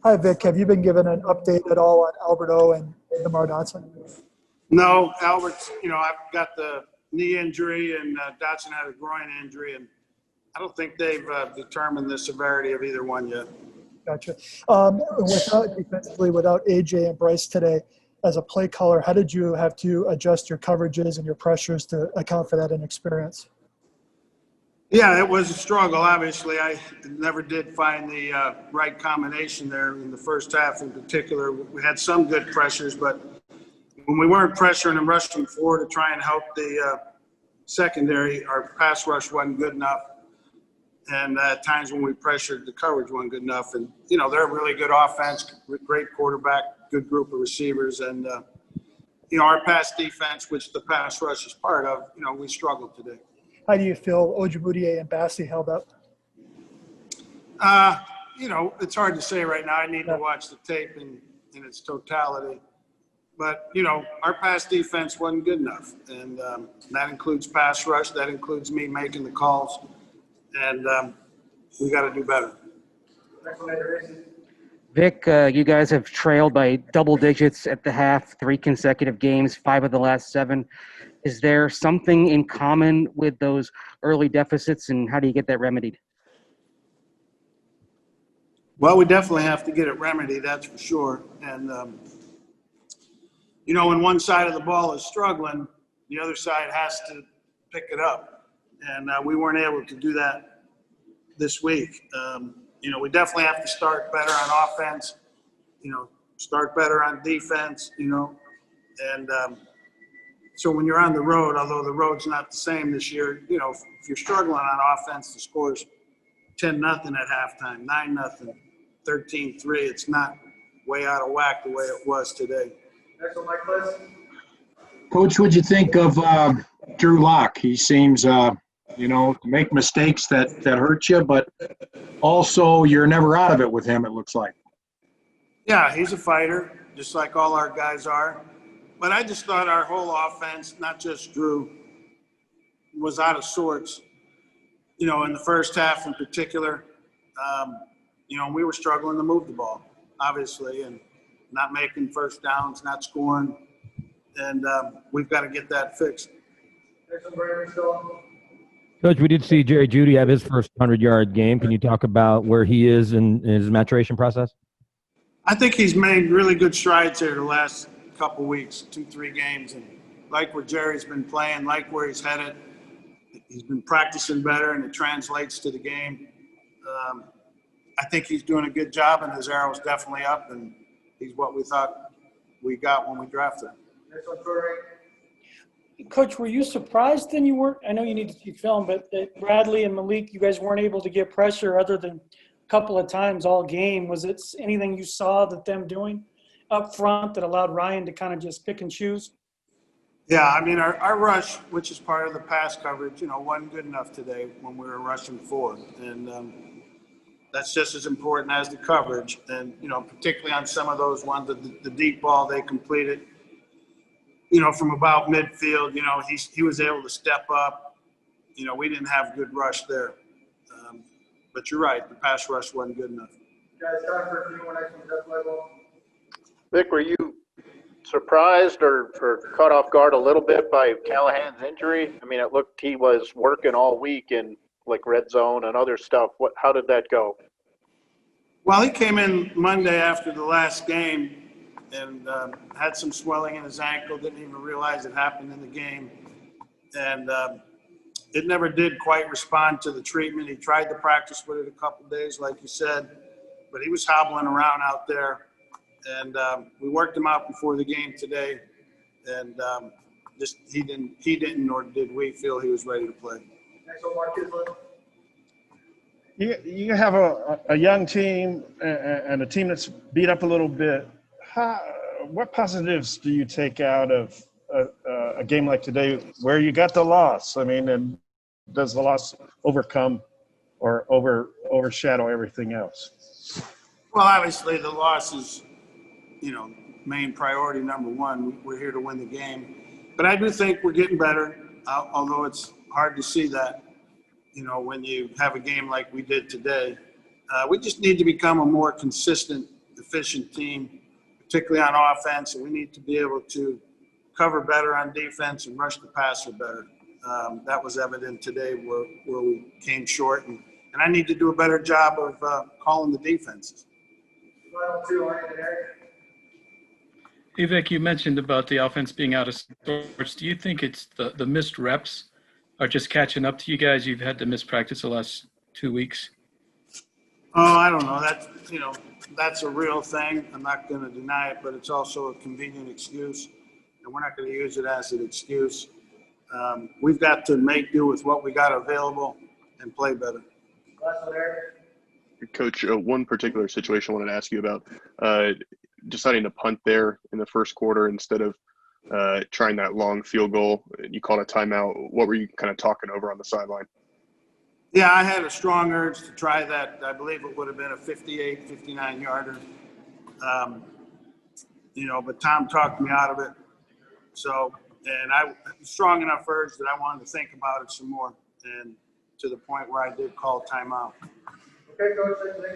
Hi, Vic. Have you been given an update at all on Alberto and DeMar Dotson? No, Albert's, I've got the knee injury and Dotson had a groin injury, and I don't think they've determined the severity of either one yet. Gotcha. Defensively, without AJ and Bryce today, as a play caller, how did you have to adjust your coverages and your pressures to account for that inexperience? Yeah, it was a struggle, obviously. I never did find the right combination there in the first half in particular. We had some good pressures, but when we weren't pressuring and rushing forward to try and help the secondary, our pass rush wasn't good enough. And at times when we pressured, the coverage wasn't good enough. And, they're a really good offense, great quarterback, good group of receivers. And, our pass defense, which the pass rush is part of, we struggled today. How do you feel Ojiboudier and Bassi held up? It's hard to say right now. I need to watch the tape in its totality. But, our pass defense wasn't good enough. And that includes pass rush. That includes me making the calls. And we got to do better. Vic, you guys have trailed by double digits at the half, 3 consecutive games, 5 of the last 7. Is there something in common with those early deficits, and how do you get that remedied? Well, we definitely have to get it remedied, that's for sure. And, when one side of the ball is struggling, the other side has to pick it up. And we weren't able to do that this week. We definitely have to start better on offense, start better on defense, and so when you're on the road, although the road's not the same this year, if you're struggling on offense, the score's 10-0 at halftime, 9-0, 13-3. It's not way out of whack the way it was today. Next on my question. Coach, what'd you think of Drew Lock? He seems, to make mistakes that hurt you, but also you're never out of it with him, it looks like. Yeah, he's a fighter, just like all our guys are. But I just thought our whole offense, not just Drew, was out of sorts, in the first half in particular. We were struggling to move the ball, obviously, and not making first downs, not scoring. And we've got to get that fixed. Coach, we did see Jeudy have his first 100-yard game. Can you talk about where he is in his maturation process? I think he's made really good strides here the last couple weeks, 2-3 games, and like where Jerry's been playing, like where he's headed. He's been practicing better, and it translates to the game. I think he's doing a good job, and his arrow's definitely up, and he's what we thought we got when we drafted him. Coach, were you surprised then you weren't? I know you need to see film, but that Bradley and Malik, you guys weren't able to get pressure other than a couple of times all game. Was it anything you saw that them doing up front that allowed Ryan to kind of just pick and choose? Yeah, our rush, which is part of the pass coverage, wasn't good enough today when we were rushing forward. And that's just as important as the coverage. And, particularly on some of those ones, the deep ball they completed, from about midfield, he was able to step up. We didn't have good rush there. But you're right, the pass rush wasn't good enough. Guys, time for a few more next one. Jeff Leibel. Vic, were you surprised or caught off guard a little bit by Callahan's injury? It looked he was working all week in like red zone and other stuff. How did that go? Well, he came in Monday after the last game and had some swelling in his ankle, didn't even realize it happened in the game. And it never did quite respond to the treatment. He tried to practice with it a couple of days, like you said, but he was hobbling around out there. And we worked him out before the game today, and he didn't, nor did we feel he was ready to play. You have a young team and a team that's beat up a little bit. What positives do you take out of a game like today where you got the loss? And does the loss overcome or overshadow everything else? Well, obviously the loss is, main priority number one. We're here to win the game. But I do think we're getting better, although it's hard to see that, when you have a game like we did today. We just need to become a more consistent efficient team, particularly on offense, and we need to be able to cover better on defense and rush the passer better. That was evident today where we came short, and I need to do a better job of calling the defenses. Final two, Ryan and Eric. Hey, Vic, you mentioned about the offense being out of sorts. Do you think it's the missed reps are just catching up to you guys? You've had to miss practice the last 2 weeks. Oh, I don't know. That's a real thing. I'm not going to deny it, but it's also a convenient excuse, and we're not going to use it as an excuse. We've got to make do with what we got available and play better. Last one, Eric. Coach, one particular situation I wanted to ask you about, deciding to punt there in the first quarter instead of trying that long field goal. You called a timeout. What were you kind of talking over on the sideline? Yeah, I had a strong urge to try that. I believe it would have been a 58, 59-yarder. But Tom talked me out of it. So, and I strong enough urge that I wanted to think about it some more, and to the point where I did call timeout. Okay, Coach, thank you.